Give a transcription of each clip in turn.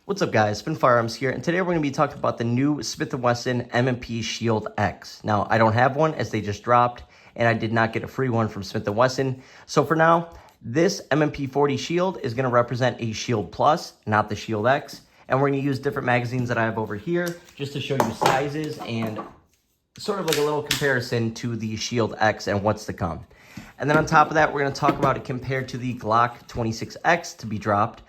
What's up guys, Spin Firearms here, and today we're going to be talking about the new Smith & Wesson M&P Shield X. Now, I don't have one as they just dropped, and I did not get a free one from Smith & Wesson. So for now, this M&P 40 Shield is going to represent a Shield Plus, not the Shield X. And we're going to use different magazines that I have over here just to show you sizes and sort of like a little comparison to the Shield X and what's to come. And then on top of that, we're going to talk about it compared to the Glock 26X to be dropped.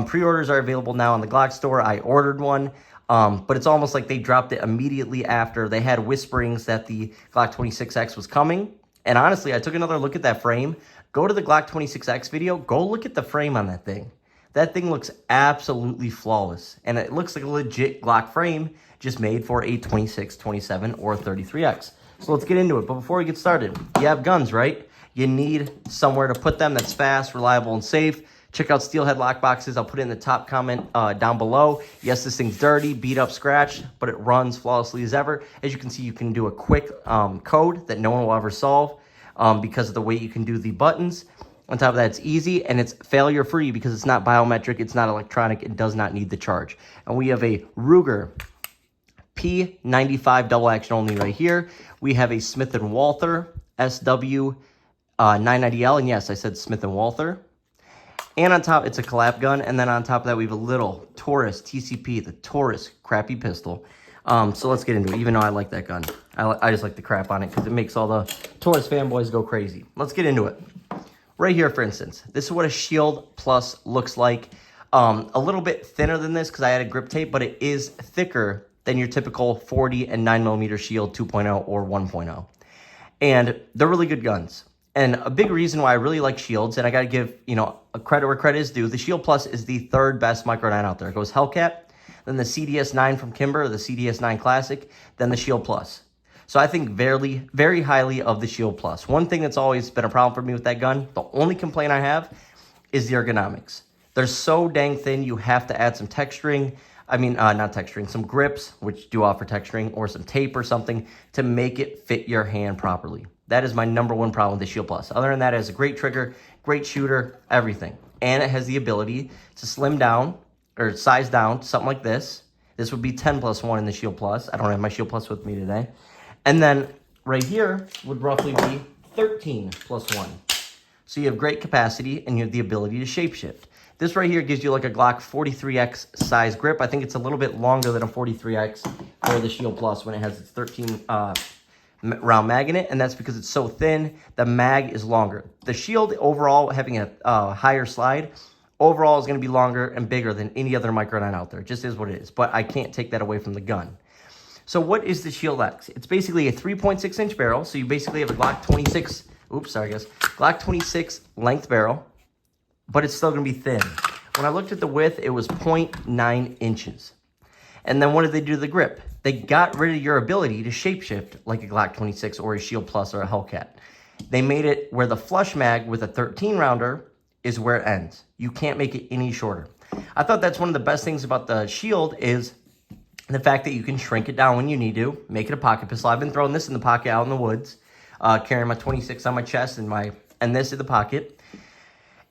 Pre-orders are available now on the Glock store. I ordered one, but it's almost like they dropped it immediately after. They had whisperings that the Glock 26X was coming. And honestly, I took another look at that frame. Go to the Glock 26X video. Go look at the frame on that thing. That thing looks absolutely flawless. And it looks like a legit Glock frame just made for a 26, 27, or 33X. So let's get into it. But before we get started, you have guns, right? You need somewhere to put them that's fast, reliable, and safe. Check out Steelhead lock boxes. I'll put it in the top comment down below. Yes, this thing's dirty, beat up, scratched, but it runs flawlessly as ever. As you can see, you can do a quick code that no one will ever solve because of the way you can do the buttons. On top of that, it's easy, and it's failure-free because it's not biometric, it's not electronic, it does not need the charge. And we have a Ruger P95 double action only right here. We have a Smith & Walther SW 990L, and yes, I said Smith & Walther. And on top, it's a collab gun, and then on top of that, we have a little Taurus TCP, the Taurus crappy pistol. So let's get into it, even though I like that gun. I just like the crap on it because it makes all the Taurus fanboys go crazy. Let's get into it. Right here, for instance, this is what a Shield Plus looks like. A little bit thinner than this because I added grip tape, but it is thicker than your typical 40 and 9mm Shield 2.0 or 1.0. And they're really good guns. And a big reason why I really like Shields, and I got to give, a credit where credit is due, the Shield Plus is the third best Micro 9 out there. It goes Hellcat, then the CDS9 from Kimber, the CDS9 Classic, then the Shield Plus. So I think very, very highly of the Shield Plus. One thing that's always been a problem for me with that gun, the only complaint I have, is the ergonomics. They're so dang thin, you have to add some texturing. Not texturing, some grips, which do offer texturing, or some tape or something to make it fit your hand properly. That is my number one problem with the Shield Plus. Other than that, it has a great trigger, great shooter, everything. And it has the ability to slim down, or size down to something like this. This would be 10+1 in the Shield Plus. I don't have my Shield Plus with me today. And then right here would roughly be 13+1. So you have great capacity and you have the ability to shapeshift. This right here gives you like a Glock 43X size grip. I think it's a little bit longer than a 43X for the Shield Plus when it has its 13 round mag in it, and that's because it's so thin, the mag is longer. The Shield overall, having a higher slide, overall is going to be longer and bigger than any other Micro 9 out there. It just is what it is, but I can't take that away from the gun. So what is the Shield X? It's basically a 3.6-inch barrel, so you basically have a Glock 26, Glock 26 length barrel, but it's still going to be thin. When I looked at the width, it was 0.9 inches. And then what did they do to the grip? They got rid of your ability to shapeshift like a Glock 26 or a Shield Plus or a Hellcat. They made it where the flush mag with a 13-rounder is where it ends. You can't make it any shorter. I thought that's one of the best things about the Shield is the fact that you can shrink it down when you need to, make it a pocket pistol. I've been throwing this in the pocket out in the woods, carrying my 26 on my chest and this in the pocket.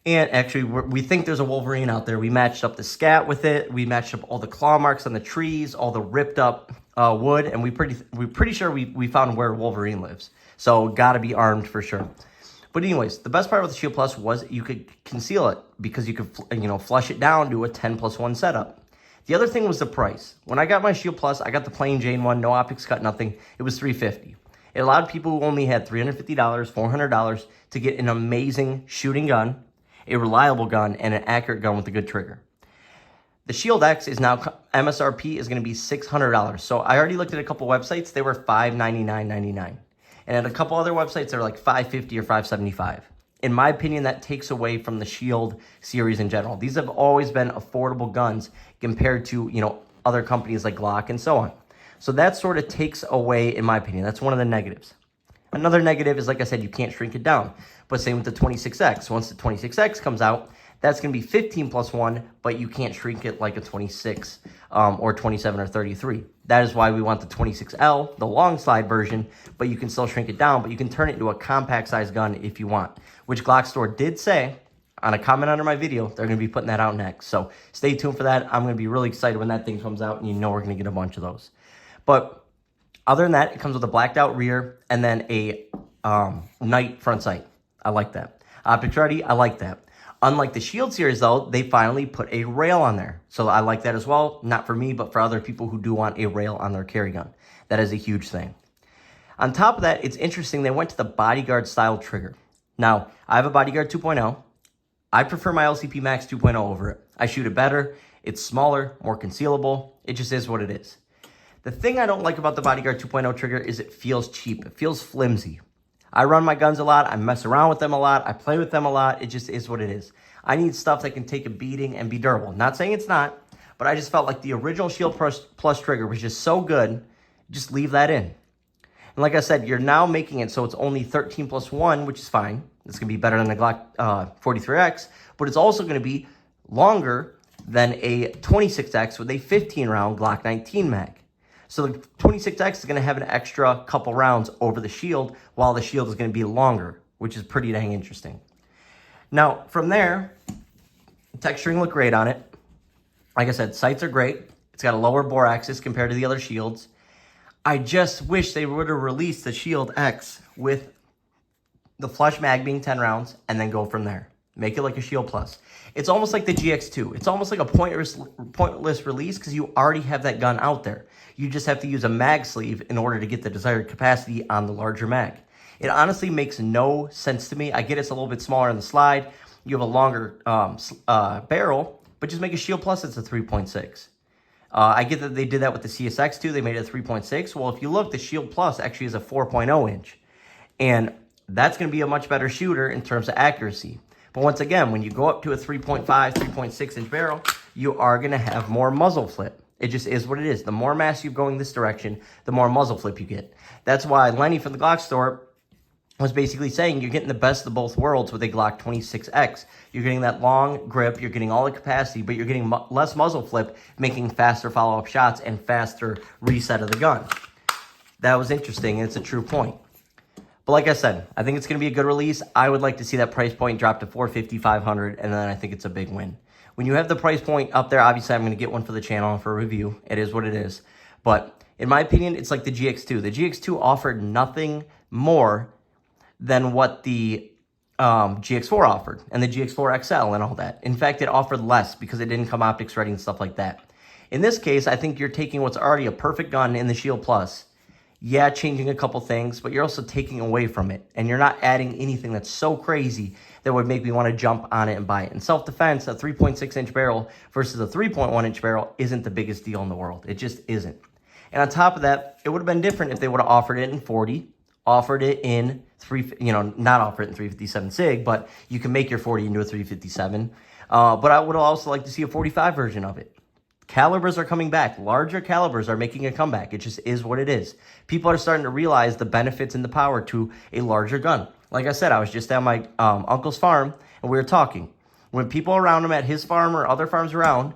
And actually, we think there's a Wolverine out there. We matched up the scat with it. We matched up all the claw marks on the trees, all the ripped up wood, and we're pretty sure we found where Wolverine lives. So gotta be armed for sure. But anyways, the best part of the Shield Plus was you could conceal it because you could flush it down, do a 10+1 setup. The other thing was the price. When I got my Shield Plus, I got the plain Jane one, no optics cut, nothing. It was $350. It allowed people who only had $350, $400 to get an amazing shooting gun, a reliable gun, and an accurate gun with a good trigger. The Shield X is now, MSRP is going to be $600. So I already looked at a couple websites. They were $599.99. And at a couple other websites, they're like $550 or $575. In my opinion, that takes away from the Shield series in general. These have always been affordable guns compared to, other companies like Glock and so on. So that sort of takes away, in my opinion. That's one of the negatives. Another negative is, like I said, you can't shrink it down. But same with the 26X. Once the 26X comes out, that's going to be 15+1, but you can't shrink it like a 26 or 27 or 33. That is why we want the 26L, the long slide version, but you can still shrink it down, but you can turn it into a compact size gun if you want, which Glock Store did say on a comment under my video, they're going to be putting that out next. So stay tuned for that. I'm going to be really excited when that thing comes out, and you know we're going to get a bunch of those. But other than that, it comes with a blacked out rear and then a night front sight. I like that. Optics ready, I like that. Unlike the Shield series, though, they finally put a rail on there. So I like that as well. Not for me, but for other people who do want a rail on their carry gun. That is a huge thing. On top of that, it's interesting. They went to the Bodyguard style trigger. Now, I have a Bodyguard 2.0. I prefer my LCP Max 2.0 over it. I shoot it better. It's smaller, more concealable. It just is what it is. The thing I don't like about the Bodyguard 2.0 trigger is it feels cheap. It feels flimsy. I run my guns a lot. I mess around with them a lot. I play with them a lot. It just is what it is. I need stuff that can take a beating and be durable. Not saying it's not, but I just felt like the original Shield Plus trigger was just so good. Just leave that in. And like I said, you're now making it so it's only 13 plus 1, which is fine. It's going to be better than the Glock 43X, but it's also going to be longer than a 26X with a 15-round Glock 19 mag. So the 26X is going to have an extra couple rounds over the Shield, while the Shield is going to be longer, which is pretty dang interesting. Now, from there, texturing looked great on it. Like I said, sights are great. It's got a lower bore axis compared to the other Shields. I just wish they would have released the Shield X with the flush mag being 10 rounds and then go from there. Make it like a Shield Plus. It's almost like the GX2. It's almost like a pointless release because you already have that gun out there. You just have to use a mag sleeve in order to get the desired capacity on the larger mag. It honestly makes no sense to me. I get it's a little bit smaller on the slide. You have a longer barrel, but just make a Shield Plus that's a 3.6. I get that they did that with the CSX2. They made it a 3.6. Well, if you look, the Shield Plus actually is a 4.0 inch. And that's going to be a much better shooter in terms of accuracy. But once again, when you go up to a 3.5, 3.6 inch barrel, you are going to have more muzzle flip. It just is what it is. The more mass you're going this direction, the more muzzle flip you get. That's why Lenny from the Glock store was basically saying you're getting the best of both worlds with a Glock 26X. You're getting that long grip, you're getting all the capacity, but you're getting less muzzle flip, making faster follow-up shots and faster reset of the gun. That was interesting, and it's a true point. But like I said, I think it's going to be a good release. I would like to see that price point drop to $450, $500, and then I think it's a big win. When you have the price point up there, obviously I'm going to get one for the channel for a review. It is what it is. But in my opinion, it's like the GX2. The GX2 offered nothing more than what the GX4 offered, and the GX4 XL and all that. In fact, it offered less because it didn't come optics ready and stuff like that. In this case, I think you're taking what's already a perfect gun in the Shield Plus, yeah, changing a couple things, but you're also taking away from it, and you're not adding anything that's so crazy that would make me want to jump on it and buy it. In self-defense, a 3.6 inch barrel versus a 3.1 inch barrel isn't the biggest deal in the world. It just isn't. And on top of that, it would have been different if they would have offered it in 40, offered it in not offer it in 357 SIG, but you can make your 40 into a 357. But I would also like to see a 45 version of it. Calibers are coming back. Larger calibers are making a comeback. It just is what it is. People are starting to realize the benefits and the power to a larger gun. Like I said, I was just at my uncle's farm, and we were talking. When people around him at his farm or other farms around,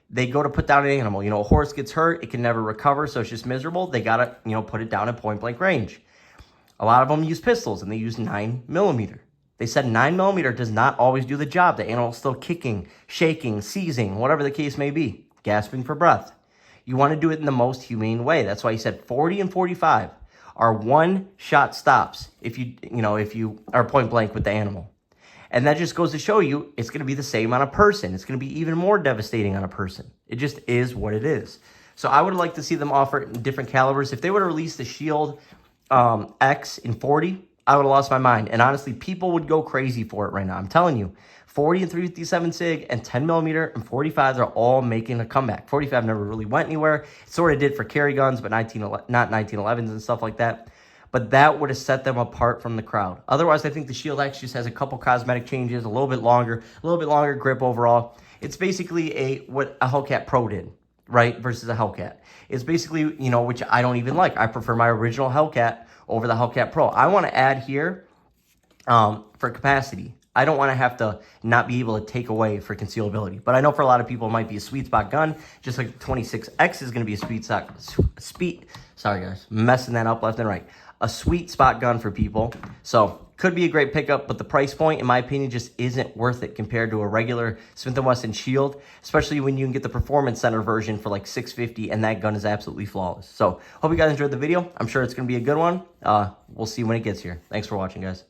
they go to put down an animal. A horse gets hurt. It can never recover, so it's just miserable. They got to, put it down at point-blank range. A lot of them use pistols, and they use 9mm. They said 9mm does not always do the job. The animal's still kicking, shaking, seizing, whatever the case may be, gasping for breath. You want to do it in the most humane way. That's why he said 40 and 45 are one-shot stops if you are point-blank with the animal. And that just goes to show you it's going to be the same on a person. It's going to be even more devastating on a person. It just is what it is. So I would like to see them offer it in different calibers. If they would have released the Shield X in 40, I would have lost my mind. And honestly, people would go crazy for it right now. I'm telling you, 40 and 357 SIG and 10mm and 45s are all making a comeback. 45 never really went anywhere. It sort of did for carry guns, but not 1911s and stuff like that. But that would have set them apart from the crowd. Otherwise, I think the Shield X just has a couple cosmetic changes, a little bit longer grip overall. It's basically what a Hellcat Pro did, right, versus a Hellcat. It's basically, which I don't even like. I prefer my original Hellcat over the Hellcat Pro. I want to add here for capacity. I don't want to have to not be able to take away for concealability. But I know for a lot of people it might be a sweet spot gun, just like the 26X is going to be a sorry guys, messing that up left and right. A sweet spot gun for people. So could be a great pickup, but the price point, in my opinion, just isn't worth it compared to a regular Smith & Wesson Shield, especially when you can get the Performance Center version for like $650, and that gun is absolutely flawless. So hope you guys enjoyed the video. I'm sure it's going to be a good one. We'll see when it gets here. Thanks for watching, guys.